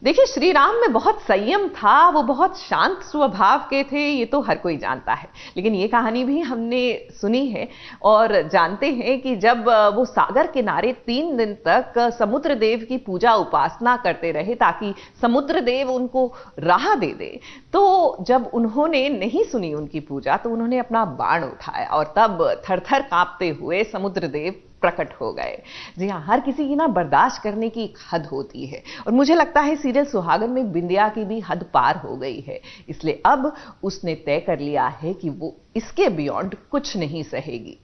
देखिए, श्री राम में बहुत संयम था, वो बहुत शांत स्वभाव के थे, ये तो हर कोई जानता है। लेकिन ये कहानी भी हमने सुनी है और जानते हैं कि जब वो सागर किनारे 3 दिन तक समुद्र देव की पूजा उपासना करते रहे ताकि समुद्र देव उनको राह दे दे, तो जब उन्होंने नहीं सुनी उनकी पूजा तो उन्होंने अपना बाण उठाया और तब थर-थर कांपते हुए समुद्र देव प्रकट हो गए। जी हाँ, हर किसी की ना बर्दाश्त करने की एक हद होती है और मुझे लगता है सीरियल सुहागन में बिंदिया की भी हद पार हो गई है। इसलिए अब उसने तय कर लिया है कि वो इसके बियॉन्ड कुछ नहीं सहेगी।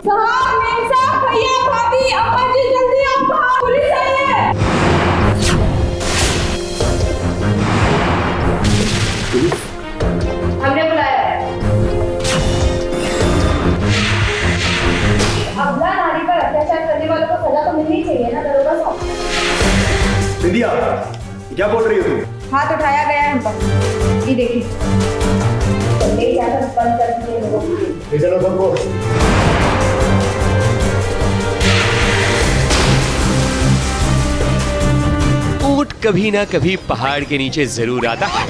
साहब, मेम साहब, भैया, भाभी, अम्मा जी, जल्दी आओ, बाहर पुलिस आई है। हमने बुलाया है। अबला नारी पर अत्याचार करने वालों को सजा तो मिलनी चाहिए ना दरोगा साहब। विद्या, क्या बोल रही हो तुम? हाथ उठाया गया है हम पर, ये देखिए। ले जाकर बंद कर दिए लोगों को। ले चलो सबको। ऊंट कभी ना कभी पहाड़ के नीचे जरूर आता है।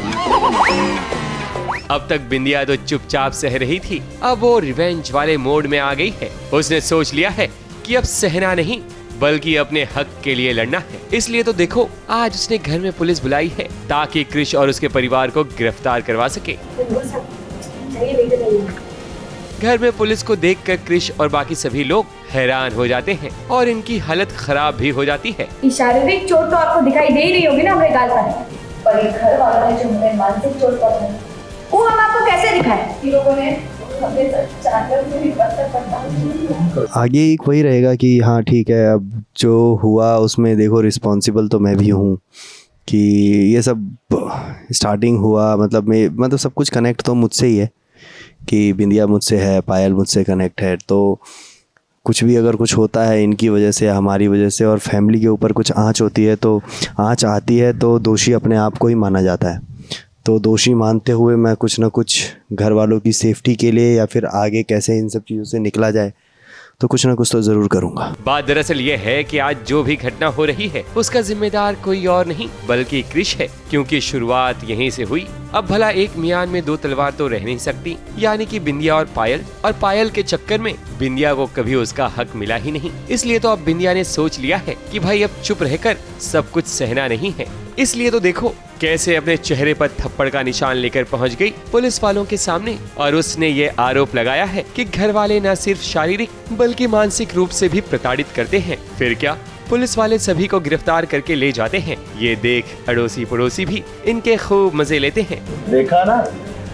अब तक बिंदिया तो चुपचाप सह रही थी, अब वो रिवेंज वाले मोड में आ गई है। उसने सोच लिया है कि अब सहना नहीं बल्कि अपने हक के लिए लड़ना है। इसलिए तो देखो, आज उसने घर में पुलिस बुलाई है ताकि क्रिश और उसके परिवार को गिरफ्तार करवा सके। घर में पुलिस को देखकर क्रिश और बाकी सभी लोग हैरान हो जाते हैं और इनकी हालत खराब भी हो जाती है। शारीरिक चोट तो आपको दिखाई दे रही होगी ना हमारे गाल पर ये घर वालों ने जो हमें मानसिक चोट पहुंचाई, वो हम आपको कैसे दिखाए? कि लोगों ने हमें जानकर से भी बदतर करता। आगे एक वही रहेगा कि हाँ ठीक है, अब जो हुआ उसमें देखो रिस्पॉन्सिबल तो मैं भी हूँ कि ये सब स्टार्टिंग हुआ, मतलब सब कुछ कनेक्ट तो मुझसे ही है कि बिंदिया मुझसे है, पायल मुझसे कनेक्ट है, तो कुछ भी अगर कुछ होता है इनकी वजह से, हमारी वजह से और फैमिली के ऊपर कुछ आँच होती है तो आँच आती है तो दोषी अपने आप को ही माना जाता है। तो दोषी मानते हुए मैं कुछ ना कुछ घर वालों की सेफ्टी के लिए या फिर आगे कैसे इन सब चीज़ों से निकला जाए तो कुछ ना कुछ तो जरूर करूंगा। बात दरअसल ये है कि आज जो भी घटना हो रही है उसका जिम्मेदार कोई और नहीं बल्कि क्रिश है, क्योंकि शुरुआत यहीं से हुई। अब भला एक मियान में 2 तलवार तो रह नहीं सकती, यानी कि बिंदिया और पायल के चक्कर में बिंदिया को कभी उसका हक मिला ही नहीं। इसलिए तो अब बिंदिया ने सोच लिया है कि भाई अब चुप रहकर सब कुछ सहना नहीं है। इसलिए तो देखो कैसे अपने चेहरे पर थप्पड़ का निशान लेकर पहुंच गई पुलिस वालों के सामने और उसने ये आरोप लगाया है कि घर वाले न सिर्फ शारीरिक बल्कि मानसिक रूप से भी प्रताड़ित करते हैं। फिर क्या, पुलिस वाले सभी को गिरफ्तार करके ले जाते हैं। ये देख अड़ोसी पड़ोसी भी इनके खूब मजे लेते हैं। देखा ना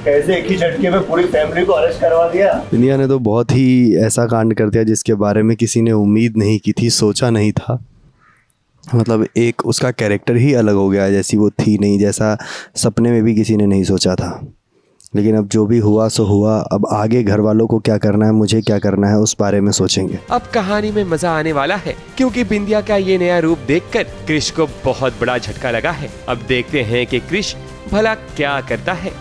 कैसे एक ही झटके में पूरी फैमिली को अरेस्ट करवा दिया। बिंदिया ने तो बहुत ही ऐसा कांड कर दिया जिसके बारे में किसी ने उम्मीद नहीं की थी, सोचा नहीं था। मतलब एक उसका कैरेक्टर ही अलग हो गया, जैसी वो थी नहीं, जैसा सपने में भी किसी ने नहीं सोचा था। लेकिन अब जो भी हुआ सो हुआ, अब आगे घर वालों को क्या करना है, मुझे क्या करना है, उस बारे में सोचेंगे। अब कहानी में मजा आने वाला है क्योंकि बिंदिया का ये नया रूप देखकर क्रिश को बहुत बड़ा झटका लगा है। अब देखते हैं कि क्रिश भला क्या करता है।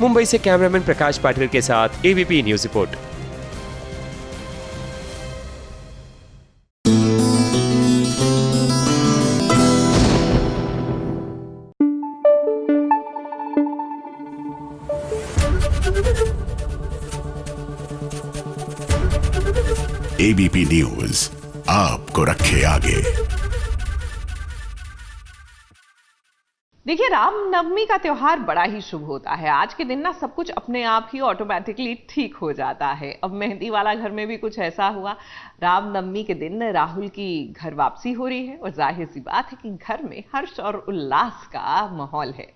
मुंबई से कैमरामैन प्रकाश पाटिल के साथ ABP news report. ABP news आपको रखे आगे। देखिए, रामनवमी का त्योहार बड़ा ही शुभ होता है। आज के दिन ना सब कुछ अपने आप ही ऑटोमेटिकली ठीक हो जाता है। अब मेहंदी वाला घर में भी कुछ ऐसा हुआ। रामनवमी के दिन राहुल की घर वापसी हो रही है और जाहिर सी बात है कि घर में हर्ष और उल्लास का माहौल है।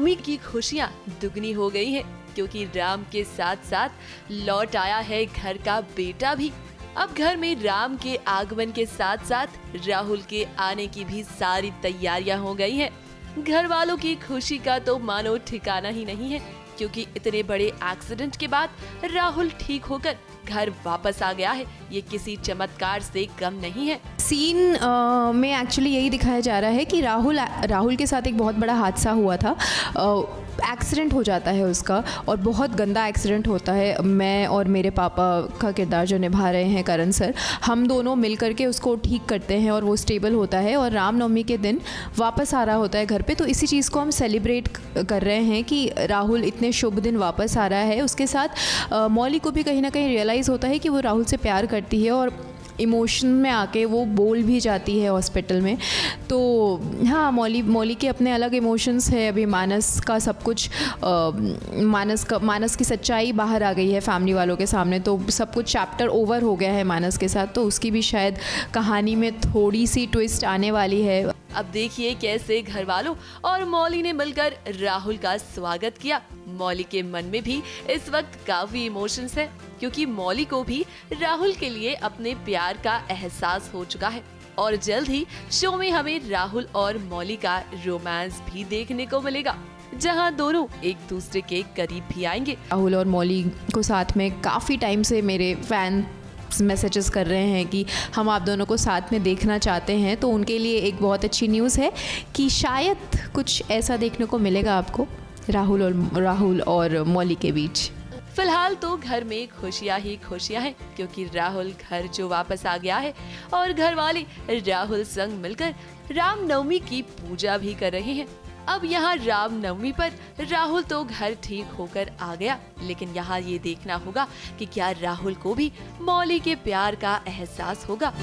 रामनवमी की खुशियाँ दुगनी हो गई हैं, क्योंकि राम के साथ साथ लौट आया है घर का बेटा भी। अब घर में राम के आगमन के साथ साथ राहुल के आने की भी सारी तैयारियां हो गई हैं। घर वालों की खुशी का तो मानो ठिकाना ही नहीं है, क्योंकि इतने बड़े एक्सीडेंट के बाद राहुल ठीक होकर घर वापस आ गया है। ये किसी चमत्कार से कम नहीं है। सीन में एक्चुअली यही दिखाया जा रहा है कि राहुल के साथ एक बहुत बड़ा हादसा हुआ था। एक्सीडेंट हो जाता है उसका, और बहुत गंदा एक्सीडेंट होता है। मैं और मेरे पापा का किरदार जो निभा रहे हैं करण सर, हम दोनों मिल करके उसको ठीक करते हैं और वो स्टेबल होता है और रामनवमी के दिन वापस आ रहा होता है घर पे। तो इसी चीज़ को हम सेलिब्रेट कर रहे हैं कि राहुल इतने शुभ दिन वापस आ रहा है। उसके साथ मौली को भी कहीं ना कहीं रियलाइज़ होता है कि वो राहुल से प्यार करती है और इमोशन में आके वो बोल भी जाती है हॉस्पिटल में। तो हाँ, मौली के अपने अलग इमोशंस है। अभी मानस का सब कुछ मानस की सच्चाई बाहर आ गई है फैमिली वालों के सामने, तो सब कुछ चैप्टर ओवर हो गया है मानस के साथ। तो उसकी भी शायद कहानी में थोड़ी सी ट्विस्ट आने वाली है। अब देखिए कैसे घर वालों और मौली ने मिलकर राहुल का स्वागत किया। मौली के मन में भी इस वक्त काफी इमोशंस है, क्योंकि मौली को भी राहुल के लिए अपने प्यार का एहसास हो चुका है। और जल्द ही शो में हमें राहुल और मौली का रोमांस भी देखने को मिलेगा, जहां दोनों एक दूसरे के करीब भी आएंगे। राहुल और मौली को साथ में काफ़ी टाइम से मेरे फैन मैसेजेस कर रहे हैं कि हम आप दोनों को साथ में देखना चाहते हैं। तो उनके लिए एक बहुत अच्छी न्यूज़ है कि शायद कुछ ऐसा देखने को मिलेगा आपको राहुल और मौली के बीच। फिलहाल तो घर में खुशियाँ ही खुशियाँ हैं, क्योंकि राहुल घर जो वापस आ गया है और घर वाले राहुल संग मिलकर रामनवमी की पूजा भी कर रहे हैं। अब यहाँ रामनवमी पर राहुल तो घर ठीक होकर आ गया, लेकिन यहाँ ये देखना होगा कि क्या राहुल को भी मौली के प्यार का एहसास होगा।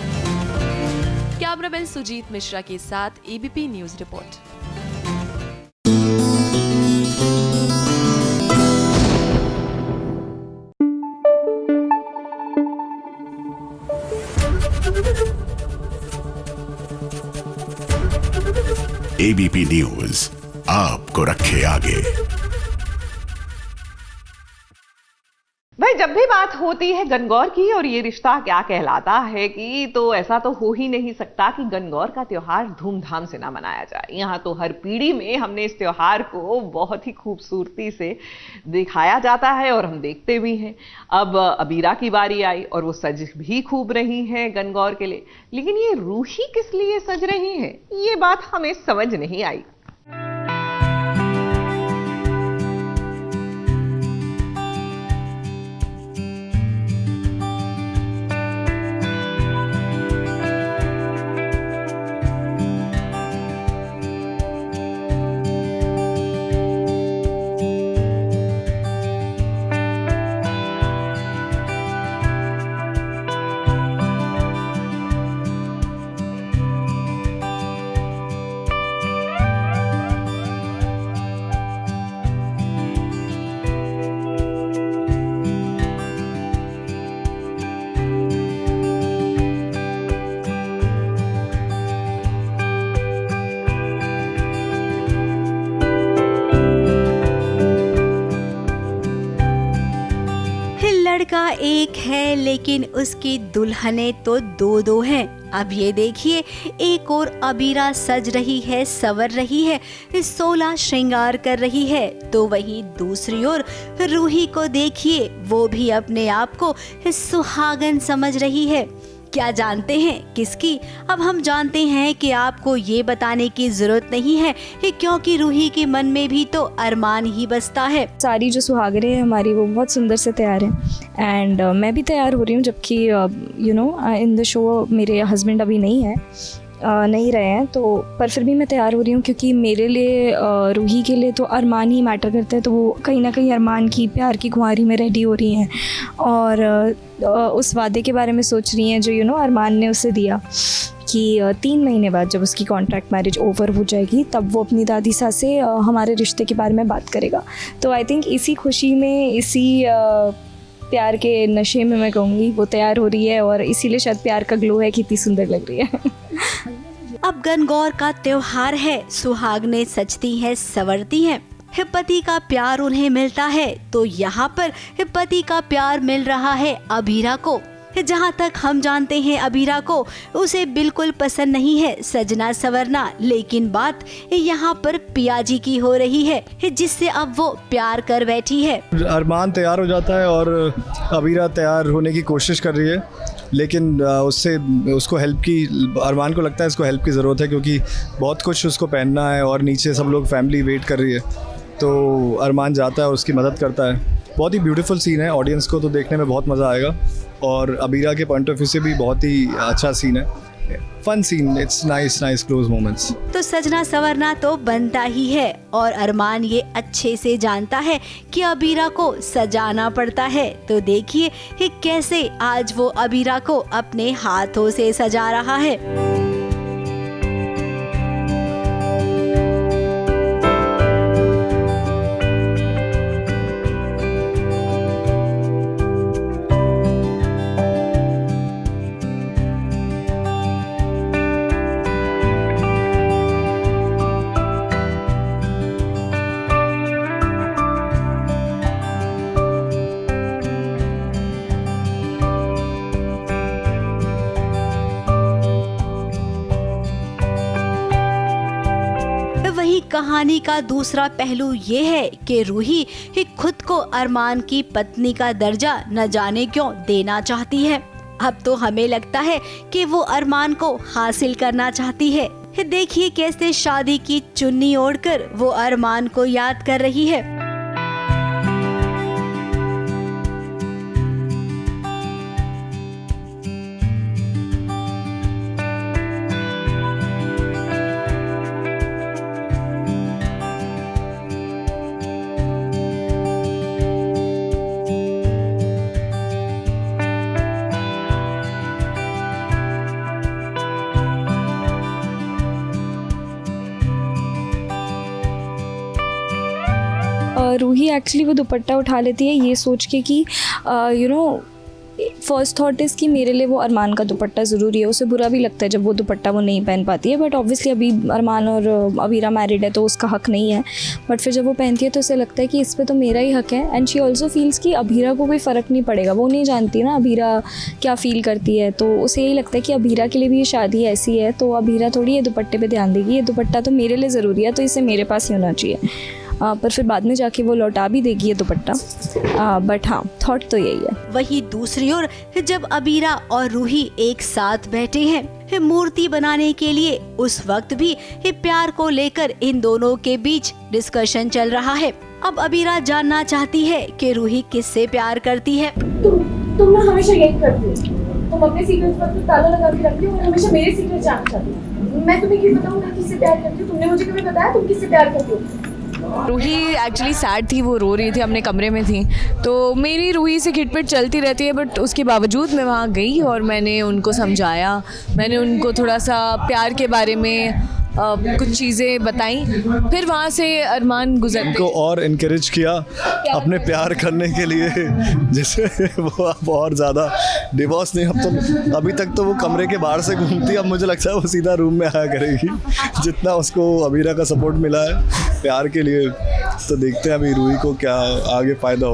कैमरामैन सुजीत मिश्रा के साथ ABP news report. ABP news आपको रखे आगे। भाई, जब भी बात होती है गणगौर की और ये रिश्ता क्या कहलाता है कि, तो ऐसा तो हो ही नहीं सकता कि गणगौर का त्योहार धूमधाम से ना मनाया जाए। यहाँ तो हर पीढ़ी में हमने इस त्योहार को बहुत ही खूबसूरती से दिखाया जाता है और हम देखते भी हैं। अब अबीरा की बारी आई और वो सज भी खूब रही हैं गणगौर के लिए, लेकिन ये रूही किस लिए सज रही हैं, ये बात हमें समझ नहीं आई। लड़का एक है लेकिन उसकी दुल्हनें तो दो हैं। अब ये देखिए, एक और अबीरा सज रही है, संवर रही है, 16 श्रृंगार कर रही है, तो वहीं दूसरी ओर रूही को देखिए, वो भी अपने आप को सुहागन समझ रही है। क्या जानते हैं किसकी? अब हम जानते हैं कि आपको ये बताने की जरूरत नहीं है, क्योंकि रूही के मन में भी तो अरमान ही बसता है। सारी जो सुहागरें हैं हमारी वो बहुत सुंदर से तैयार हैं एंड मैं भी तैयार हो रही हूँ, जबकि इन द शो मेरे हस्बैंड अभी नहीं रहे हैं, तो पर फिर भी मैं तैयार हो रही हूँ, क्योंकि मेरे लिए रूही के लिए तो अरमान ही मैटर करते हैं। तो वो कहीं ना कहीं अरमान की प्यार की कुंवारी में रेडी हो रही हैं और उस वादे के बारे में सोच रही हैं जो अरमान ने उसे दिया कि 3 महीने बाद जब उसकी कॉन्ट्रैक्ट मैरिज ओवर हो जाएगी तब वो अपनी दादी सास से हमारे रिश्ते के बारे में बात करेगा। तो आई थिंक इसी खुशी में, इसी प्यार के नशे में मैं कहूँगी वो तैयार हो रही है और इसीलिए शायद प्यार का ग्लो है, कितनी सुंदर लग रही है। अब गणगौर का त्योहार है, सुहागनें सजती हैं, संवरती हैं पति का प्यार उन्हें मिलता है तो यहाँ पर पति का प्यार मिल रहा है अबीरा को। जहाँ तक हम जानते हैं अबीरा को उसे बिल्कुल पसंद नहीं है सजना सवरना, लेकिन बात यहाँ पर पियाजी की हो रही है जिससे अब वो प्यार कर बैठी है। अरमान तैयार हो जाता है और अबीरा तैयार होने की कोशिश कर रही है, लेकिन उसको हेल्प की, अरमान को लगता है इसको हेल्प की ज़रूरत है क्योंकि बहुत कुछ उसको पहनना है और नीचे सब लोग फैमिली वेट कर रही है, तो अरमान जाता है उसकी मदद करता है। बहुत ही ब्यूटीफुल सीन है, ऑडियंस को तो देखने में बहुत मज़ा आएगा और अबीरा के पॉइंट ऑफ व्यू से भी बहुत ही अच्छा सीन है, fun scene, it's nice close moments. तो सजना सवरना तो बनता ही है और अरमान ये अच्छे से जानता है कि अबीरा को सजाना पड़ता है, तो देखिए कि कैसे आज वो अबीरा को अपने हाथों से सजा रहा है। कहानी का दूसरा पहलू ये है कि रूही खुद को अरमान की पत्नी का दर्जा न जाने क्यों देना चाहती है। अब तो हमें लगता है कि वो अरमान को हासिल करना चाहती है। देखिए कैसे शादी की चुन्नी ओढ़कर वो अरमान को याद कर रही है। रूही एक्चुअली वो दुपट्टा उठा लेती है ये सोच के कि फर्स्ट थॉट इज़ कि मेरे लिए वो अरमान का दुपट्टा ज़रूरी है। उसे बुरा भी लगता है जब वो दुपट्टा वो नहीं पहन पाती है, बट ऑब्वियसली अभी अरमान और अबीरा मैरिड है तो उसका हक नहीं है। बट फिर जब वो पहनती है तो उसे लगता है कि इस पे तो मेरा ही हक है। एंड शी ऑल्सो फील्स कि अबीरा को कोई फ़र्क नहीं पड़ेगा, वो नहीं जानती ना अबीरा क्या फ़ील करती है, तो उसे यही लगता है कि अबीरा के लिए भी ये शादी ऐसी है तो अबीरा थोड़ी ये दुपट्टे पर ध्यान देगी, ये दुपट्टा तो मेरे लिए ज़रूरी है तो इसे मेरे पास ही होना चाहिए। पर फिर बाद में जाके वो लौटा भी देगी ये दुपट्टा, बट हाँ थॉट तो यही है। वही दूसरी ओर जब अबीरा और रूही एक साथ बैठे हैं मूर्ति बनाने के लिए, उस वक्त भी प्यार को लेकर इन दोनों के बीच डिस्कशन चल रहा है। अब अबीरा जानना चाहती है कि रूही किससे प्यार करती है। तुम ना हमेशा यही करती हो, तुम अपने सीक्रेट्स पर ताला लगा के रखती हो और हमेशा मेरे सीक्रेट जानना चाहती हो। मैं तुम्हें क्यों बताऊं मैं किससे प्यार करती हूँ? तुमने मुझे कभी बताया तुम किससे प्यार करती हो? रूही एक्चुअली सैड थी, वो रो रही थी, अपने कमरे में थी, तो मेरी रूही से खिटपिट चलती रहती है, बट उसके बावजूद मैं वहाँ गई और मैंने उनको समझाया, मैंने उनको थोड़ा सा प्यार के बारे में कुछ चीज़ें बताई। फिर वहाँ से अरमान गुजरते को और इनकरेज किया अपने प्यार करने के लिए, जिससे वो अब और ज़्यादा डिवोर्स नहीं, अभी तक तो वो कमरे के बाहर से घूमती, अब मुझे लगता है वो सीधा रूम में आया करेगी। जितना उसको अबीरा का सपोर्ट मिला है प्यार के लिए, तो देखते हैं अभी रूही को क्या आगे फ़ायदा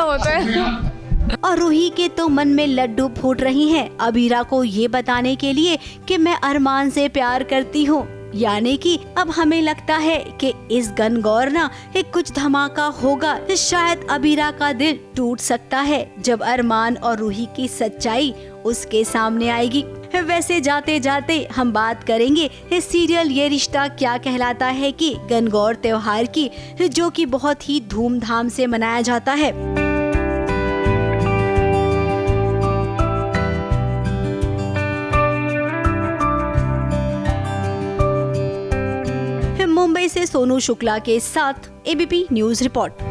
होता है। और रूही के तो मन में लड्डू फूट रही हैं अबीरा को ये बताने के लिए कि मैं अरमान से प्यार करती हूँ। यानी कि अब हमें लगता है कि इस गनगौर ना एक कुछ धमाका होगा, शायद अबीरा का दिल टूट सकता है जब अरमान और रूही की सच्चाई उसके सामने आएगी। वैसे जाते जाते हम बात करेंगे इस सीरियल ये रिश्ता क्या कहलाता है कि गनगौर त्योहार की, जो कि बहुत ही धूमधाम से मनाया जाता है। मुंबई से सोनू शुक्ला के साथ ABP news report.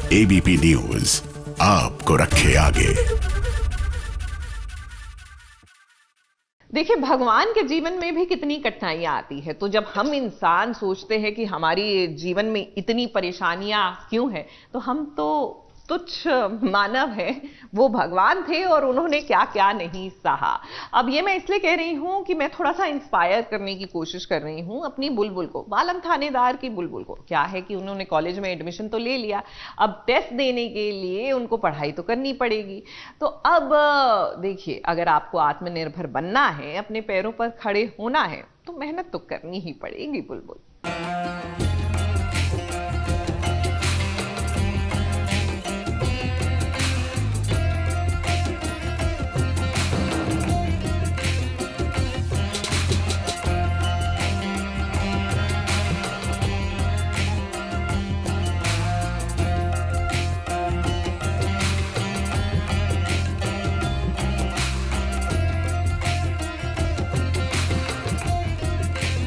ABP news आपको रखे आगे। देखिए, भगवान के जीवन में भी कितनी कठिनाइयां आती है, तो जब हम इंसान सोचते हैं कि हमारी जीवन में इतनी परेशानियां क्यों है, तो हम तो तुच्छ मानव है। वो भगवान थे और उन्होंने क्या क्या नहीं सहा। अब ये मैं इसलिए कह रही हूँ कि मैं थोड़ा सा इंस्पायर करने की कोशिश कर रही हूँ अपनी बुलबुल को, बालम थानेदार की बुलबुल को। क्या है कि उन्होंने कॉलेज में एडमिशन तो ले लिया, अब टेस्ट देने के लिए उनको पढ़ाई तो करनी पड़ेगी। तो अब देखिए, अगर आपको आत्मनिर्भर बनना है, अपने पैरों पर खड़े होना है, तो मेहनत तो करनी ही पड़ेगी बुलबुल।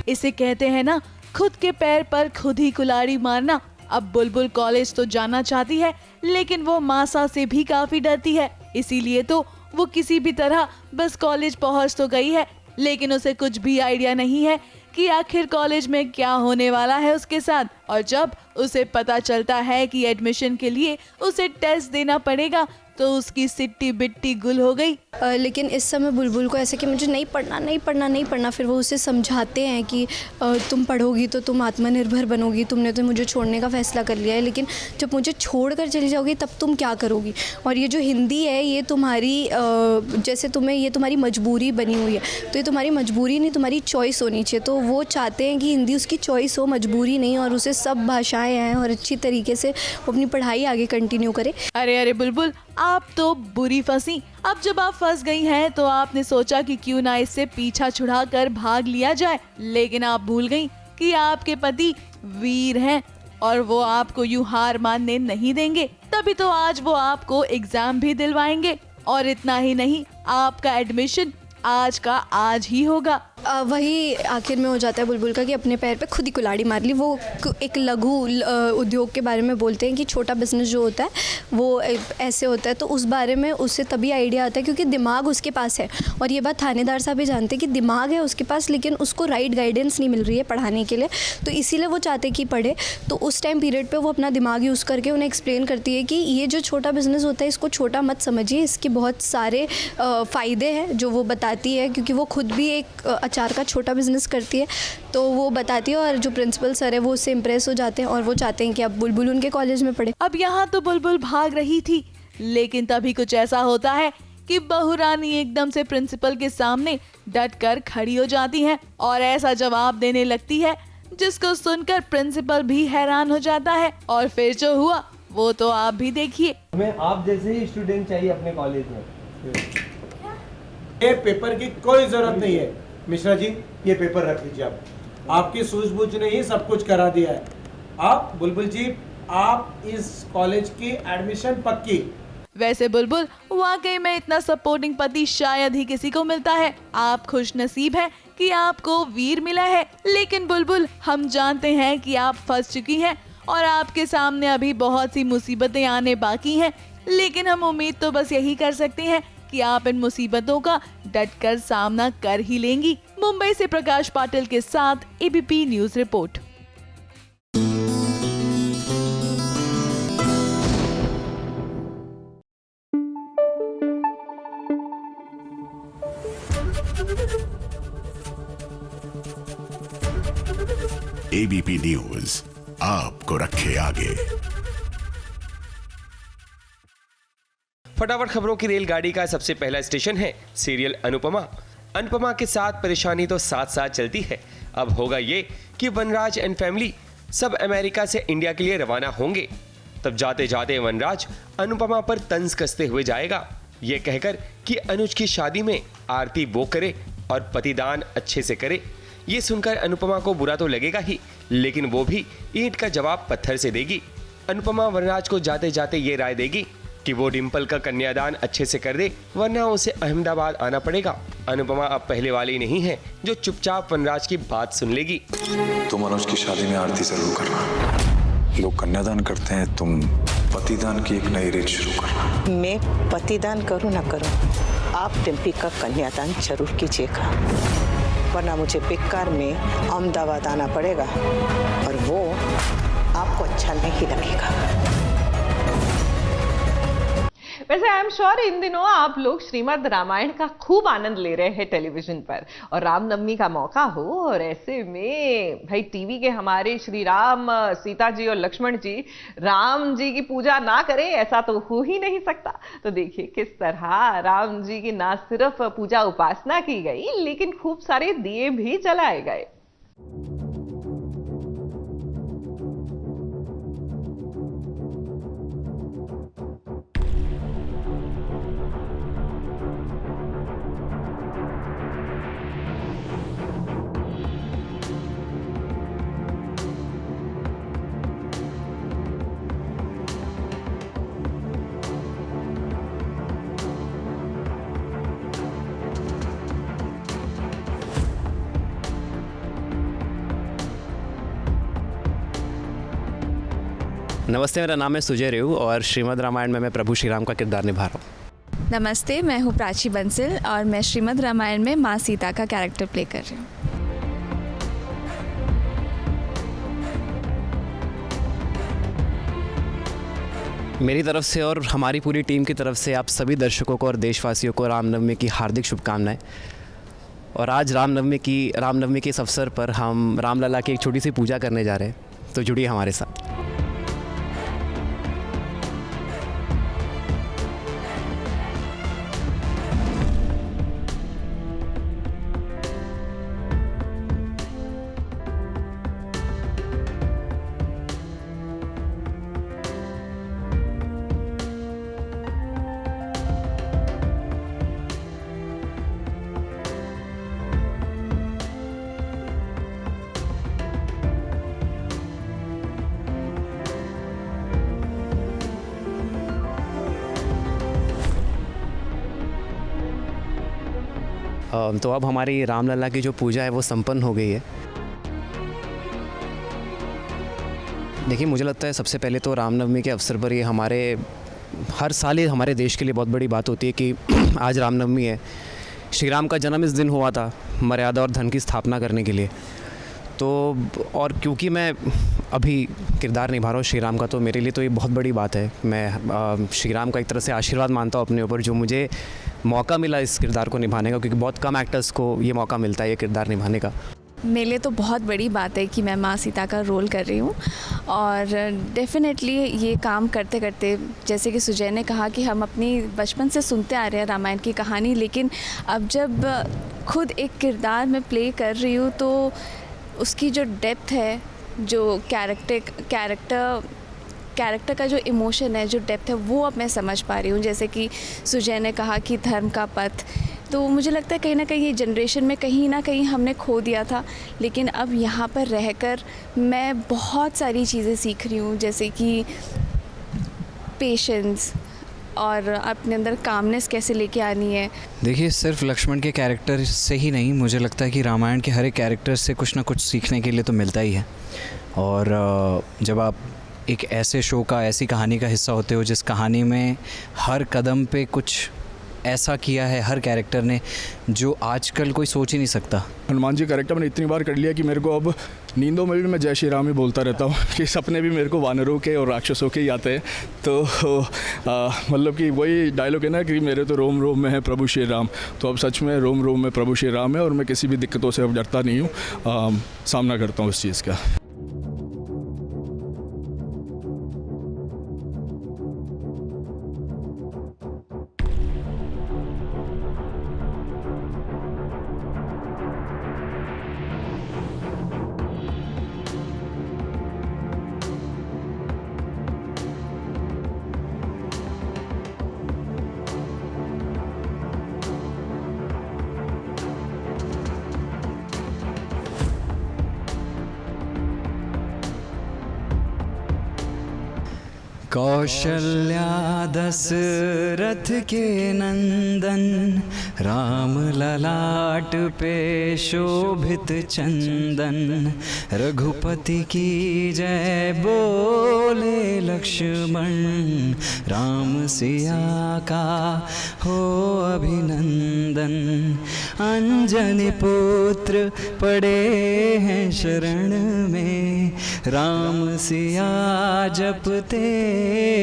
इसे कहते हैं ना, खुद के पैर पर खुद ही कुल्हाड़ी मारना। अब बुलबुल कॉलेज तो जाना चाहती है, लेकिन वो मासा से भी काफी डरती है। इसीलिए तो वो किसी भी तरह बस कॉलेज पहुंच तो गई है, लेकिन उसे कुछ भी आइडिया नहीं है कि आखिर कॉलेज में क्या होने वाला है उसके साथ। और जब उसे पता चलता है कि एडमिशन के लिए उसे टेस्ट देना पड़ेगा, तो उसकी सिट्टी बिट्टी गुल हो गई। लेकिन इस समय बुलबुल को ऐसे कि मुझे नहीं पढ़ना। फिर वो उसे समझाते हैं कि तुम पढ़ोगी तो तुम आत्मनिर्भर बनोगी, तुमने तो मुझे छोड़ने का फैसला कर लिया है, लेकिन जब मुझे छोड़कर चली जाओगी तब तुम क्या करोगी। और ये जो हिंदी है, ये तुम्हारी जैसे तुम्हें ये तुम्हारी मजबूरी बनी हुई है, तो ये तुम्हारी मजबूरी नहीं, तुम्हारी चॉइस होनी चाहिए। तो वो चाहते हैं कि हिंदी उसकी चॉइस हो, मजबूरी नहीं, और उसे सब भाषाएँ हैं और अच्छी तरीके से वो अपनी पढ़ाई आगे कंटिन्यू करे। अरे बुलबुल, आप तो बुरी फंसी। अब जब आप फंस गई हैं, तो आपने सोचा कि क्यों ना इससे पीछा छुड़ाकर भाग लिया जाए, लेकिन आप भूल गई कि आपके पति वीर हैं और वो आपको यूं हार मानने नहीं देंगे। तभी तो आज वो आपको एग्जाम भी दिलवाएंगे, और इतना ही नहीं, आपका एडमिशन आज का आज ही होगा। वही आखिर में हो जाता है बुलबुल का कि अपने पैर पे खुद ही कुल्हाड़ी मार ली। वो एक लघु उद्योग के बारे में बोलते हैं कि छोटा बिजनेस जो होता है वो ऐसे होता है, तो उस बारे में उससे तभी आइडिया आता है क्योंकि दिमाग उसके पास है। और ये बात थानेदार साहब भी जानते हैं कि दिमाग है उसके पास, लेकिन उसको राइट गाइडेंस नहीं मिल रही है पढ़ाने के लिए, तो इसीलिए वो चाहते कि पढ़े। तो उस टाइम पीरियड पर वो अपना दिमाग यूज़ करके उन्हें एक्सप्लेन करती है कि ये जो छोटा बिजनेस होता है, इसको छोटा मत समझिए, इसके बहुत सारे फ़ायदे हैं जो वो बताती है, क्योंकि वो खुद भी एक अचार का छोटा बिजनेस करती है, तो वो बताती है। और जो प्रिंसिपल सर है वो उससे इम्प्रेस हो जाते हैं और वो चाहते हैं कि अब बुलबुल उनके कॉलेज में पढ़े। अब यहाँ तो बुलबुल भाग रही थी, लेकिन तभी कुछ ऐसा होता है कि बहू रानी एकदम से प्रिंसिपल के सामने डट कर खड़ी हो जाती है और ऐसा जवाब देने लगती है जिसको सुनकर प्रिंसिपल भी हैरान हो जाता है। और फिर जो हुआ वो तो आप भी देखिए। हमें आप जैसे ही स्टूडेंट चाहिए अपने कॉलेज में। ये पेपर की कोई जरूरत नहीं है मिश्रा जी, ये पेपर रख लीजिए। आप आपकी सूझबूझ ने ही सब कुछ करा दिया है। आप बुलबुल जी, आप इस कॉलेज की एडमिशन पक्की। वैसे बुलबुल, वाकई में इतना सपोर्टिंग पति शायद ही किसी को मिलता है। आप खुश नसीब हैं कि आपको वीर मिला है। लेकिन बुलबुल, हम जानते हैं कि आप फंस चुकी हैं और आपके सामने अभी बहुत सी मुसीबतें आने बाकी हैं, लेकिन हम उम्मीद तो बस यही कर सकते हैं कि आप इन मुसीबतों का डटकर सामना कर ही लेंगी। मुंबई से प्रकाश पाटिल के साथ ABP news report. ABP news आपको रखे आगे। फटाफट खबरों की रेलगाड़ी का सबसे पहला स्टेशन है सीरियल अनुपमा। अनुपमा के साथ परेशानी तो साथ साथ चलती है। अब होगा ये कि वनराज एंड फैमिली सब अमेरिका से इंडिया के लिए रवाना होंगे। तब जाते जाते वनराज अनुपमा पर तंज कसते हुए जाएगा, ये कहकर कि अनुज की शादी में आरती वो करे और पतिदान अच्छे से करे। ये सुनकर अनुपमा को बुरा तो लगेगा ही, लेकिन वो भी ईंट का जवाब पत्थर से देगी। अनुपमा वनराज को जाते जाते ये राय देगी कि वो डिम्पल का कन्यादान अच्छे से कर दे, वरना उसे अहमदाबाद आना पड़ेगा। अनुपमा अब पहले वाली नहीं है जो चुपचाप वनराज की बात सुन लेगी। तुम अनुज की शादी में आरती जरूर करना। लोग कन्यादान करते हैं, तुम पतिदान की एक नई रीत शुरू करना। मैं पतिदान करूं ना करूं, आप डिम्पी का कन्यादान जरूर कीजिएगा, वरना मुझे बेकार में अहमदाबाद आना पड़ेगा और वो आपको अच्छा नहीं लगेगा। वैसे आई एम श्योर इन दिनों आप लोग श्रीमद् रामायण का खूब आनंद ले रहे हैं टेलीविजन पर, और रामनवमी का मौका हो और ऐसे में भाई टीवी के हमारे श्री राम, सीता जी और लक्ष्मण जी राम जी की पूजा ना करें, ऐसा तो हो ही नहीं सकता। तो देखिए किस तरह राम जी की ना सिर्फ पूजा उपासना की गई, लेकिन खूब सारे दिए भी जलाए गए। नमस्ते, मेरा नाम है सुजय रेऊ और श्रीमद् रामायण में मैं प्रभु श्री राम का किरदार निभा रहा हूँ। नमस्ते, मैं हूँ प्राची बंसल और मैं श्रीमद् रामायण में माँ सीता का कैरेक्टर प्ले कर रही हूँ। मेरी तरफ से और हमारी पूरी टीम की तरफ से आप सभी दर्शकों को और देशवासियों को रामनवमी की हार्दिक शुभकामनाएं। और आज रामनवमी के इस अवसर पर हम रामलला की एक छोटी सी पूजा करने जा रहे हैं, तो जुड़िए हमारे साथ। तो अब हमारी रामलला की जो पूजा है वो संपन्न हो गई है। देखिए, मुझे लगता है सबसे पहले तो रामनवमी के अवसर पर ये हर साल ये हमारे देश के लिए बहुत बड़ी बात होती है कि आज रामनवमी है। श्री राम का जन्म इस दिन हुआ था मर्यादा और धन की स्थापना करने के लिए। तो और क्योंकि मैं अभी किरदार निभा रहा हूँ श्री राम का, तो मेरे लिए तो ये बहुत बड़ी बात है। मैं श्री राम का एक तरह से आशीर्वाद मानता हूँ अपने ऊपर, जो मुझे मौका मिला इस किरदार को निभाने का, क्योंकि बहुत कम एक्टर्स को ये मौका मिलता है ये किरदार निभाने का। मेरे लिए तो बहुत बड़ी बात है कि मैं माँ सीता का रोल कर रही हूँ। और डेफिनेटली ये काम करते करते, जैसे कि सुजय ने कहा कि हम अपनी बचपन से सुनते आ रहे हैं रामायण की कहानी, लेकिन अब जब खुद एक किरदार में प्ले कर रही हूँ तो उसकी जो डेप्थ है, जो कैरेक्टर का जो इमोशन है, जो डेप्थ है, वो अब मैं समझ पा रही हूँ। जैसे कि सुजय ने कहा कि धर्म का पथ, तो मुझे लगता है कहीं ना कहीं ये जनरेशन में कहीं ना कहीं हमने खो दिया था, लेकिन अब यहाँ पर रहकर मैं बहुत सारी चीज़ें सीख रही हूँ, जैसे कि पेशेंस और अपने अंदर कामनेस कैसे लेके आनी है। देखिए, सिर्फ लक्ष्मण के कैरेक्टर से ही नहीं, मुझे लगता है कि रामायण के हर एक कैरेक्टर से कुछ ना कुछ सीखने के लिए तो मिलता ही है। और जब आप एक ऐसे शो का, ऐसी कहानी का हिस्सा होते हो जिस कहानी में हर कदम पे कुछ ऐसा किया है हर कैरेक्टर ने जो आजकल कोई सोच ही नहीं सकता। हनुमान जी कैरेक्टर मैंने इतनी बार कर लिया कि मेरे को अब नींदों में भी मैं जय श्री राम ही बोलता रहता हूँ कि सपने भी मेरे को वानरों के और राक्षसों के ही आते हैं। तो मतलब कि वही डायलॉग है ना कि मेरे तो रोम रोम में है प्रभु श्री राम। तो अब सच में रोम रोम में प्रभु श्री राम है और मैं किसी भी दिक्कतों से अब डरता नहीं हूँ, सामना करता हूँ इस चीज़ का। कौशल्या दशरथ के नंदन, राम ललाट पे शोभित चंदन, रघुपति की जय बोले लक्ष्मण, राम सिया का हो अभिनंदन। अंजनी पुत्र पड़े हैं शरण में, राम सिया जपते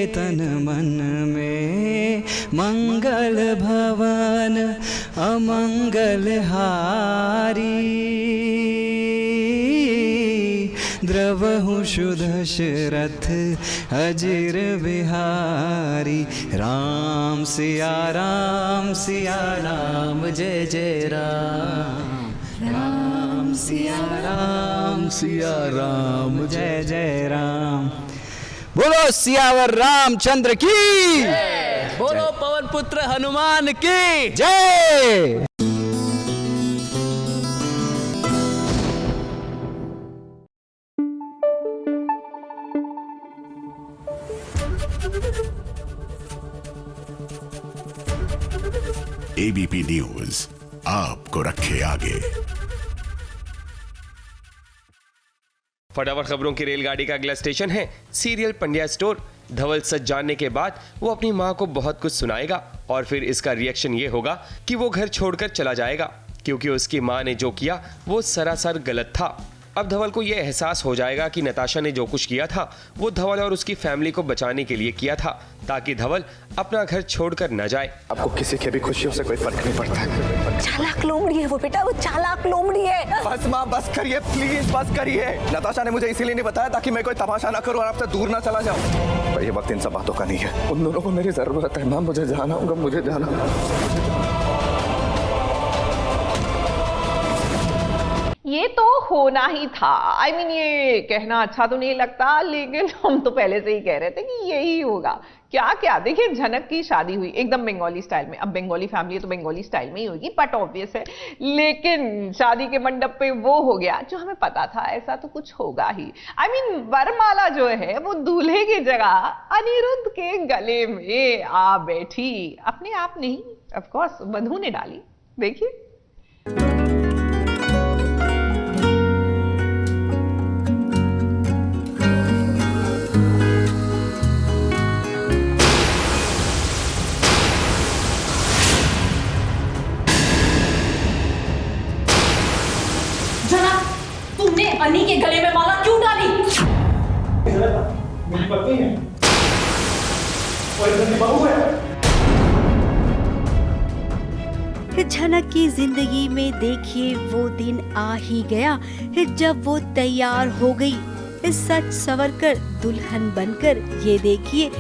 तन मन में, मंगल भवन अमंगल हारी, द्रवहु सुदशरथ अजिर बिहारी। राम सिया राम जय जय राम, राम सिया राम जय जय राम। बोलो सियावर रामचंद्र की, बोलो पवन पुत्र हनुमान की जय। एबीपी न्यूज़ आपको रखे आगे। फटाफट खबरों की रेलगाड़ी का अगला स्टेशन है सीरियल पंड्या स्टोर। धवल सच जानने के बाद वो अपनी माँ को बहुत कुछ सुनाएगा और फिर इसका रिएक्शन ये होगा कि वो घर छोड़कर चला जाएगा, क्योंकि उसकी माँ ने जो किया वो सरासर गलत था। अब धवल को ये एहसास हो जाएगा कि नताशा ने जो कुछ किया था वो धवल और उसकी फैमिली को बचाने के लिए किया था, ताकि धवल अपना घर छोड़कर न जाए। आपको किसी की भी खुशियों से कोई फर्क नहीं पड़ता है। चालाक लोमड़ी है वो बेटा, वो चालाक लोमड़ी है। बस माँ बस करिए प्लीज, बस करिए। नताशा ने मुझे इसीलिए नहीं बताया ताकि मैं कोई तमाशा ना करूं और आपसे दूर ना चला जाऊं। पर ये वक्त इन सब बातों का नहीं है। उन दोनों को मेरी जरूरत है माँ, मुझे जाना होगा, मुझे जाना। ये तो होना ही था। I mean, ये कहना अच्छा तो नहीं लगता, लेकिन हम तो पहले से ही कह रहे थे कि यही होगा। क्या क्या देखिए, झनक की शादी हुई एकदम बंगाली स्टाइल में। अब बंगाली फैमिली तो बंगाली स्टाइल में ही होगी, बट ऑब्वियस है। लेकिन शादी के मंडप पे वो हो गया जो हमें पता था, ऐसा तो कुछ होगा ही। I mean, वरमाला जो है वो दूल्हे की जगह अनिरुद्ध के गले में आ बैठी। अपने आप नहीं, ऑफ कोर्स वधू ने डाली। देखिए तुमने अनी के गले में माला क्यों डाली? मेरी पत्नी है और इधर बहू है। झनक की जिंदगी में देखिए वो दिन आ ही गया जब वो तैयार हो गई सच सवर कर दुल्हन बनकर। ये देखिए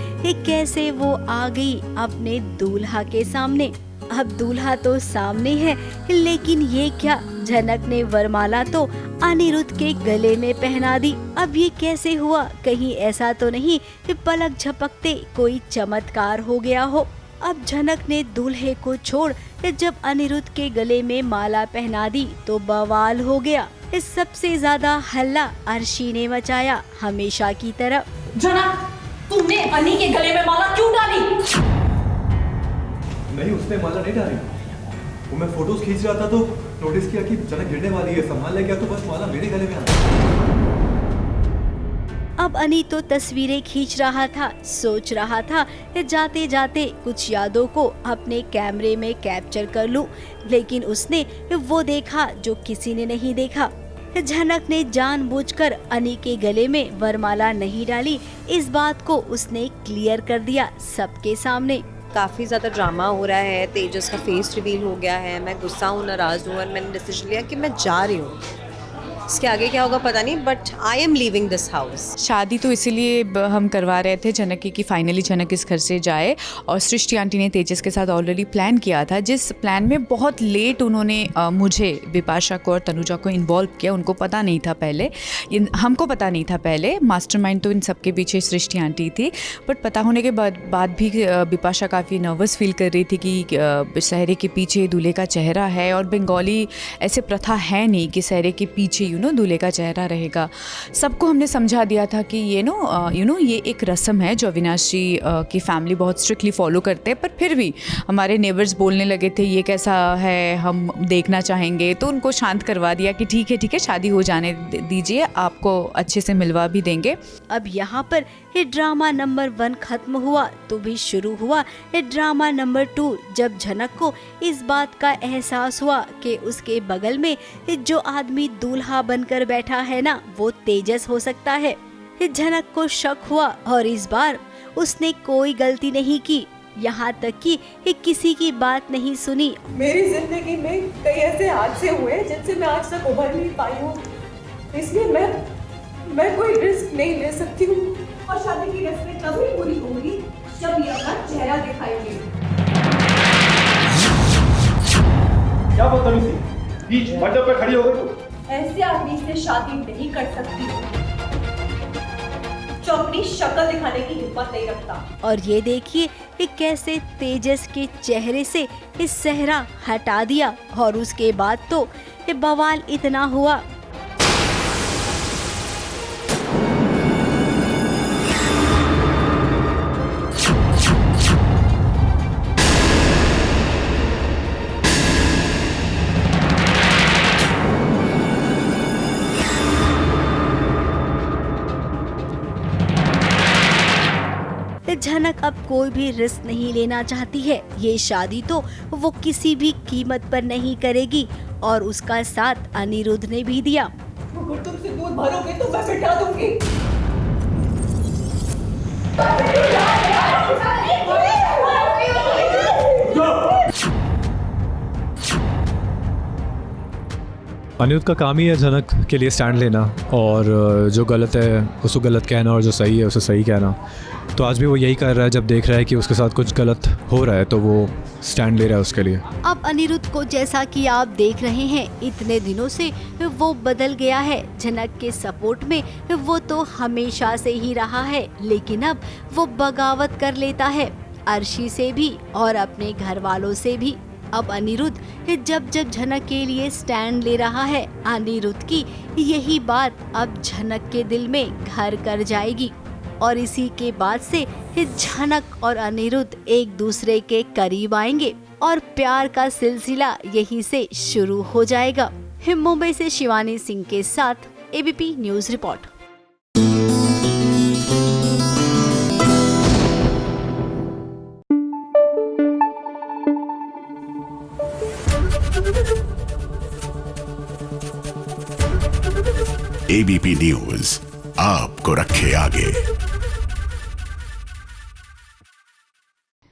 कैसे वो आ गई अपने दूल्हा के सामने। अब दूल्हा तो सामने है, लेकिन ये क्या, झनक ने वरमाला तो अनिरुद्ध के गले में पहना दी। अब ये कैसे हुआ? कहीं ऐसा तो नहीं पलक झपकते कोई चमत्कार हो गया हो। अब झनक ने दूल्हे को छोड़ जब अनिरुद्ध के गले में माला पहना दी तो बवाल हो गया। इस सबसे ज्यादा हल्ला अर्शी ने मचाया, हमेशा की तरह। झनक, तुमने अनी के गले में माला क्यों डाली? नहीं, उसने माला नहीं डाली। वो मैं फोटोज खींच रहा था तो नोटिस किया कि झनक गिरने वाली है, संभाल ले गया तो बस माला मेरे गले में आ गई। अब अनी तो तस्वीरें खींच रहा था, सोच रहा था जाते जाते कुछ यादों को अपने कैमरे में कैप्चर कर लूं, लेकिन उसने वो देखा जो किसी ने नहीं देखा। झनक ने जानबूझकर अनी के गले में वरमाला नहीं डाली, इस बात को उसने क्लियर कर दिया सबके सामने। काफ़ी ज़्यादा ड्रामा हो रहा है, तेजस का फेस रिवील हो गया है, मैं गुस्सा हूँ, नाराज़ हूँ और मैंने डिसीजन लिया कि मैं जा रही हूँ। इसके आगे क्या होगा पता नहीं, but I am leaving this house. शादी तो इसीलिए हम करवा रहे थे झनक की कि फाइनली झनक इस घर से जाए, और सृष्टि आंटी ने तेजस के साथ ऑलरेडी प्लान किया था, जिस प्लान में बहुत लेट उन्होंने मुझे, विपाशा को और तनुजा को इन्वॉल्व किया। उनको पता नहीं था पहले, हमको पता नहीं था पहले। मास्टरमाइंड तो इन सबके पीछे सृष्टि आंटी थी, बट पता होने के बाद भी विपाशा काफ़ी नर्वस फील कर रही थी कि सहरे के पीछे दूल्हे का चेहरा है, और बंगाली ऐसे प्रथा है नहीं कि सहरे के पीछे दूल्हे का चेहरा रहेगा। सबको हमने समझा दिया था कि ये ये एक रस्म है जो अविनाश जी की फैमिली बहुत स्ट्रिक्टली फॉलो करते हैं, पर फिर भी हमारे नेबर्स बोलने लगे थे ये कैसा है, हम देखना चाहेंगे। तो उनको शांत करवा दिया कि ठीक है शादी हो जाने दीजिए, आपको अच्छे से मिलवा भी देंगे। अब यहाँ पर ये ड्रामा नंबर 1 खत्म हुआ तो भी शुरू हुआ ये ड्रामा नंबर 2, जब झनक को इस बात का एहसास हुआ कि उसके बगल में जो आदमी दूल्हा बनकर बैठा है ना, वो तेजस हो सकता है। झनक को शक हुआ और इस बार उसने कोई गलती नहीं की, यहाँ तक कि किसी की बात नहीं सुनी। मेरी जिंदगी में कई ऐसे हादसे हुए जिनसे मैं आज तक उभर नहीं पाई हूँ, इसलिए मैं कोई रिस्क नहीं ले सकती हूँ। और शादी की रस्में तभी पूरी होंगी जब ये अपना चेहरा दिखाएंगे। क्या बदतमीजी, बीच मंडप पे खड़ी हो गई तू? ऐसे आदमी से शादी नहीं कर सकती जो अपनी शक्ल दिखाने की हिम्मत नहीं रखता। और ये देखिए कि कैसे तेजस के चेहरे से इस सेहरा हटा दिया और उसके बाद तो ये बवाल इतना हुआ। झनक अब कोई भी रिस्क नहीं लेना चाहती है। ये शादी तो वो किसी भी कीमत पर नहीं करेगी और उसका साथ अनिरुद्ध ने भी दिया। अगर तुमसे दूध भरोगे तो मैं बिठा दूंगी। अनिरुद्ध का काम ही है झनक के लिए स्टैंड लेना, और जो गलत है उसको गलत कहना और जो सही है उसे सही कहना। तो आज भी वो यही कर रहा है, जब देख रहा है कि उसके साथ कुछ गलत हो रहा है तो वो स्टैंड ले रहा है उसके लिए। अब अनिरुद्ध को जैसा कि आप देख रहे हैं, इतने दिनों से वो बदल गया है। झनक के सपोर्ट में वो तो हमेशा से ही रहा है, लेकिन अब वो बगावत कर लेता है, अर्शी से भी और अपने घर वालों से भी। अब अनिरुद्ध जब झनक के लिए स्टैंड ले रहा है, अनिरुद्ध की यही बात अब झनक के दिल में घर कर जाएगी और इसी के बाद से झनक और अनिरुद्ध एक दूसरे के करीब आएंगे और प्यार का सिलसिला यहीं से शुरू हो जाएगा। मुंबई से शिवानी सिंह के साथ ABP news report. ABP news आपको रखे आगे।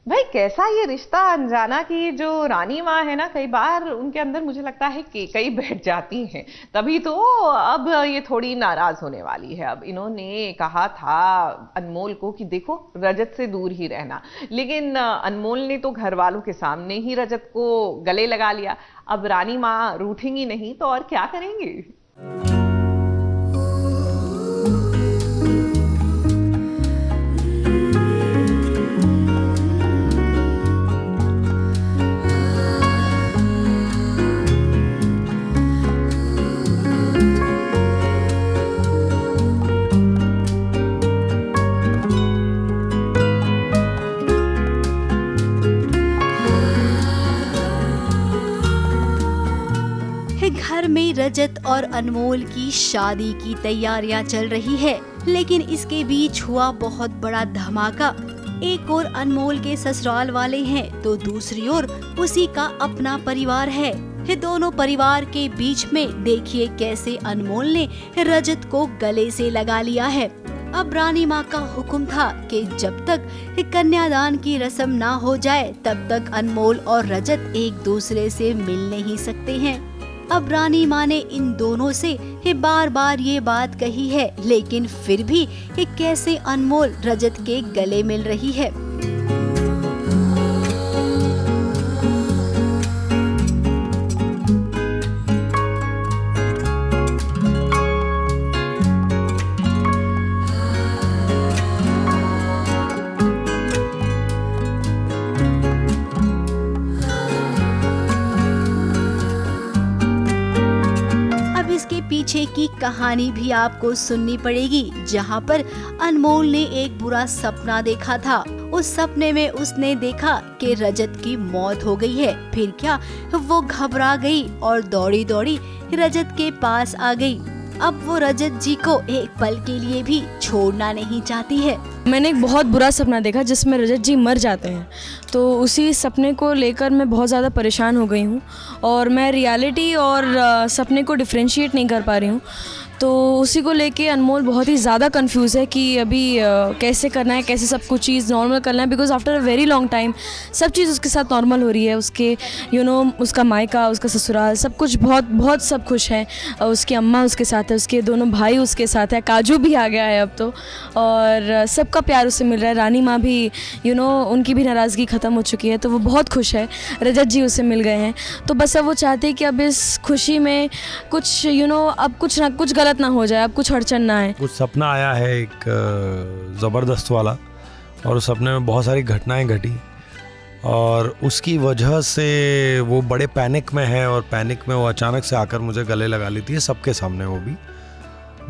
भाई कैसा ये रिश्ता अनजाना की जो रानी माँ है ना, कई बार उनके अंदर मुझे लगता है कि कई बैठ जाती हैं, तभी तो अब ये थोड़ी नाराज होने वाली है। अब इन्होंने कहा था अनमोल को कि देखो रजत से दूर ही रहना, लेकिन अनमोल ने तो घर वालों के सामने ही रजत को गले लगा लिया। अब रानी माँ रूठेंगी नहीं तो और क्या करेंगे। घर में रजत और अनमोल की शादी की तैयारियां चल रही है, लेकिन इसके बीच हुआ बहुत बड़ा धमाका। एक और अनमोल के ससुराल वाले हैं तो दूसरी ओर उसी का अपना परिवार है। ये दोनों परिवार के बीच में देखिए कैसे अनमोल ने रजत को गले से लगा लिया है। अब रानी माँ का हुक्म था कि जब तक कन्यादान की रस्म ना हो जाए तब तक अनमोल और रजत एक दूसरे से मिल नहीं सकते हैं। अब रानी माँ ने इन दोनों से बार बार ये बात कही है, लेकिन फिर भी कैसे अनमोल रजत के गले मिल रही है। पीछे की कहानी भी आपको सुननी पड़ेगी, जहाँ पर अनमोल ने एक बुरा सपना देखा था। उस सपने में उसने देखा कि रजत की मौत हो गई है। फिर क्या, वो घबरा गई और दौड़ी दौड़ी रजत के पास आ गई। अब वो रजत जी को एक पल के लिए भी छोड़ना नहीं चाहती है। मैंने एक बहुत बुरा सपना देखा जिसमें रजत जी मर जाते हैं, तो उसी सपने को लेकर मैं बहुत ज़्यादा परेशान हो गई हूँ और मैं रियलिटी और सपने को डिफरेंशिएट नहीं कर पा रही हूँ। तो उसी को लेके अनमोल बहुत ही ज़्यादा कंफ्यूज है कि अभी कैसे करना है, कैसे सब कुछ चीज़ नॉर्मल करना है, because after a very long time सब चीज़ उसके साथ नॉर्मल हो रही है। उसके उसका मायका, उसका ससुराल, सब कुछ बहुत सब खुश है। उसकी अम्मा उसके साथ है, उसके दोनों भाई उसके साथ है, काजू भी आ गया है अब तो, और सबका प्यार उसे मिल रहा है। रानी माँ भी उनकी भी नाराज़गी ख़त्म हो चुकी है, तो वो बहुत खुश है। रजत जी उसे मिल गए हैं, तो बस अब वो चाहते हैं कि अब इस खुशी में कुछ अब कुछ ना कुछ गलत ना हो जाए, अब कुछ अड़चन ना है। कुछ सपना आया है एक ज़बरदस्त वाला, और उस सपने में बहुत सारी घटनाएं घटी और उसकी वजह से वो बड़े पैनिक में है, और पैनिक में वो अचानक से आकर मुझे गले लगा लेती है सबके सामने, वो भी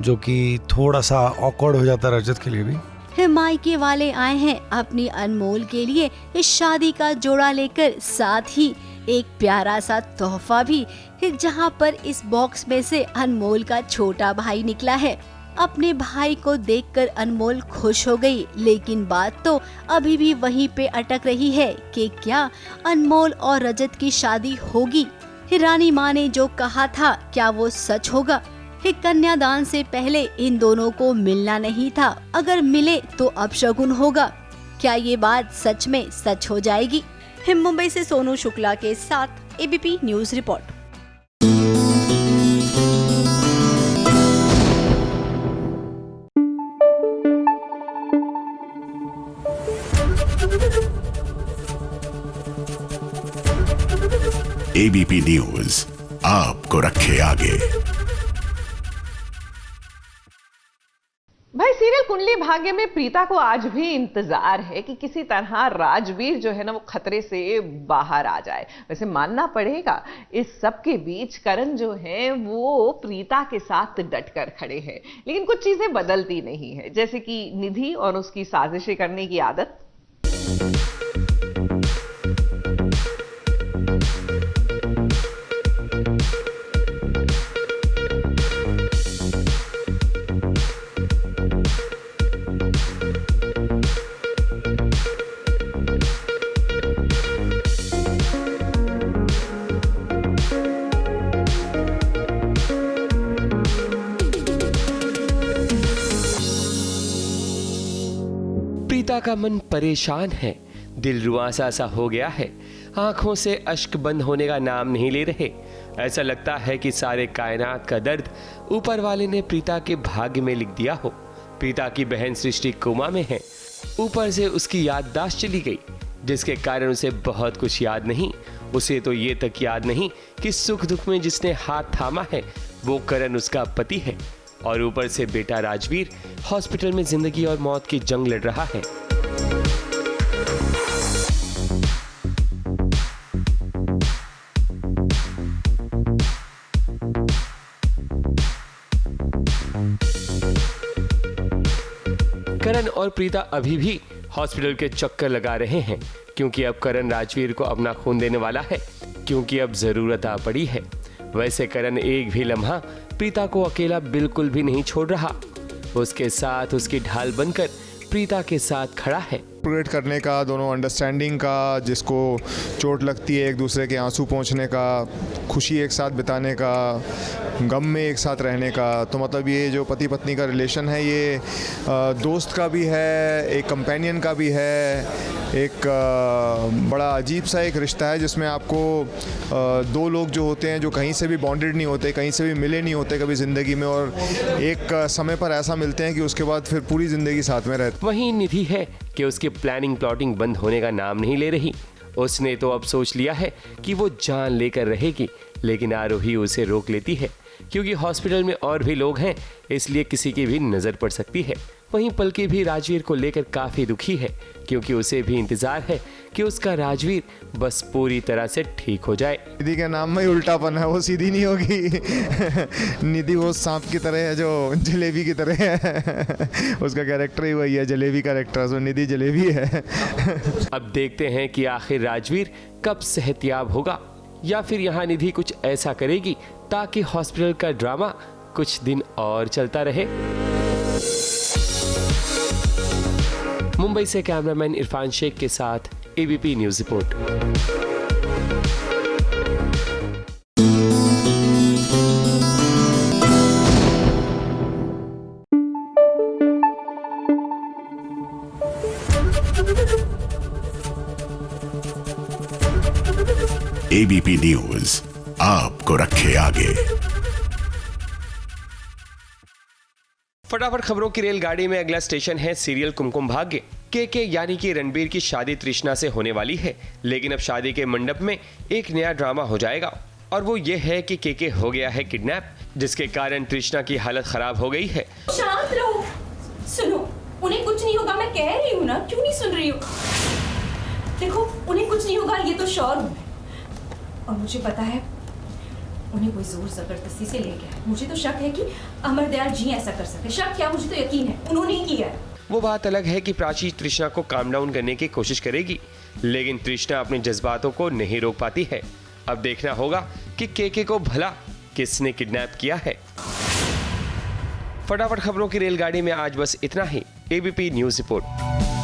जो कि थोड़ा सा ऑकवर्ड हो जाता है रजत के लिए भी। मायके वाले आए हैं अपनी अनमोल के लिए इस शादी का जोड़ा लेकर, साथ ही एक प्यारा सा तोहफा भी, जहां पर इस बॉक्स में से अनमोल का छोटा भाई निकला है। अपने भाई को देखकर अनमोल खुश हो गई, लेकिन बात तो अभी भी वहीं पे अटक रही है कि क्या अनमोल और रजत की शादी होगी। रानी माँ ने जो कहा था क्या वो सच होगा? कन्यादान से पहले इन दोनों को मिलना नहीं था, अगर मिले तो अपशगुन होगा। क्या ये बात सच में सच हो जाएगी? मुंबई से सोनू शुक्ला के साथ ABP news report. ABP news आपको रखे आगे। भाई, सीरियल कुंडली भाग्य में प्रीता को आज भी इंतजार है कि किसी तरह राजवीर जो है ना वो खतरे से बाहर आ जाए। वैसे मानना पड़ेगा इस सब के बीच करण जो है वो प्रीता के साथ डटकर खड़े हैं, लेकिन कुछ चीजें बदलती नहीं है, जैसे कि निधि और उसकी साजिशें करने की आदत। प्रीता का मन परेशान है, दिल रुआंसा सा हो गया है, आंखों से अश्क बंद होने का नाम नहीं ले रहे। ऐसा लगता है कि सारे कायनात का दर्द ऊपर वाले ने प्रीता के भाग्य में लिख दिया हो। प्रीता की बहन सृष्टि कोमा में है, ऊपर से उसकी याददाश्त चली गई, जिसके कारण उसे बहुत कुछ याद नहीं। उसे तो ये तक याद नहीं कि सुख दुख में जिसने हाथ थामा है वो करण उसका पति है, और ऊपर से बेटा राजवीर हॉस्पिटल में जिंदगी और मौत की जंग लड़ रहा है। करण और प्रीता अभी भी हॉस्पिटल के चक्कर लगा रहे हैं, क्योंकि अब करण राजवीर को अपना खून देने वाला है, क्योंकि अब जरूरत आ पड़ी है। वैसे करण एक भी लम्हा प्रीता को अकेला बिल्कुल भी नहीं छोड़ रहा, उसके साथ उसकी ढाल बनकर प्रीता के साथ खड़ा है। कोऑपरेट करने का, दोनों अंडरस्टैंडिंग का, जिसको चोट लगती है एक दूसरे के आंसू पोंछने का, खुशी एक साथ बिताने का, गम में एक साथ रहने का। तो मतलब ये जो पति पत्नी का रिलेशन है ये दोस्त का भी है, एक कंपेनियन का भी है, एक बड़ा अजीब सा एक रिश्ता है जिसमें आपको दो लोग जो होते हैं जो कहीं से भी बॉन्डेड नहीं होते, कहीं से भी मिले नहीं होते कभी ज़िंदगी में, और एक समय पर ऐसा मिलते हैं कि उसके बाद फिर पूरी ज़िंदगी साथ में रहते। वहीं निधि है कि उसकी प्लानिंग प्लॉटिंग बंद होने का नाम नहीं ले रही। उसने तो अब सोच लिया है कि वो जान लेकर रहेगी, लेकिन आरोही उसे रोक लेती है, क्योंकि हॉस्पिटल में और भी लोग हैं, इसलिए किसी की भी नज़र पड़ सकती है। वहीं पलकी भी राजवीर को लेकर काफी दुखी है, क्योंकि उसे भी इंतजार है कि उसका राजवीर बस पूरी तरह से ठीक हो जाए। निधि के नाम में ही उल्टापन है, वो सीधी नहीं होगी। निधि वो सांप की तरह है जो जलेबी की तरह है। उसका कैरेक्टर ही वही है, जलेबी कैरेक्टर, तो निधि जलेबी है। अब देखते हैं कि आखिर राजवीर कब सेहतयाब होगा, या फिर यहाँ निधि कुछ ऐसा करेगी ताकि हॉस्पिटल का ड्रामा कुछ दिन और चलता रहे। मुंबई से कैमरामैन इरफान शेख के साथ ABP news report. ABP news आपको रखे आगे। फटाफट खबरों की रेलगाड़ी में अगला स्टेशन है सीरियल कुमकुम भाग्य। के यानी कि रणबीर की शादी तृष्णा से होने वाली है, लेकिन अब शादी के मंडप में एक नया ड्रामा हो जाएगा, और वो ये है कि के हो गया है किडनैप, जिसके कारण तृष्णा की हालत खराब हो गई है। शांत रहो, सुनो, उन्हें कुछ नहीं होगा, मैं कह रही हूँ ना, क्यों नहीं सुन रही हो? देखो, उन्हें कुछ नहीं होगा, ये तो श्योर हूँ, और मुझे पता है उन्हें कोई जोर जबरदस्ती से ले गया। मुझे तो शक है कि अमरदयाल जी ऐसा कर सकते। शक क्या, मुझे तो यकीन है उन्होंने ही किया है। वो बात अलग है कि प्राची तृष्णा को काम डाउन करने की कोशिश करेगी, लेकिन तृष्णा अपने जज्बातों को नहीं रोक पाती है। अब देखना होगा कि के को भला किसने किडनैप किया है। फटाफट खबरों की रेलगाड़ी में आज बस इतना ही। ABP news report.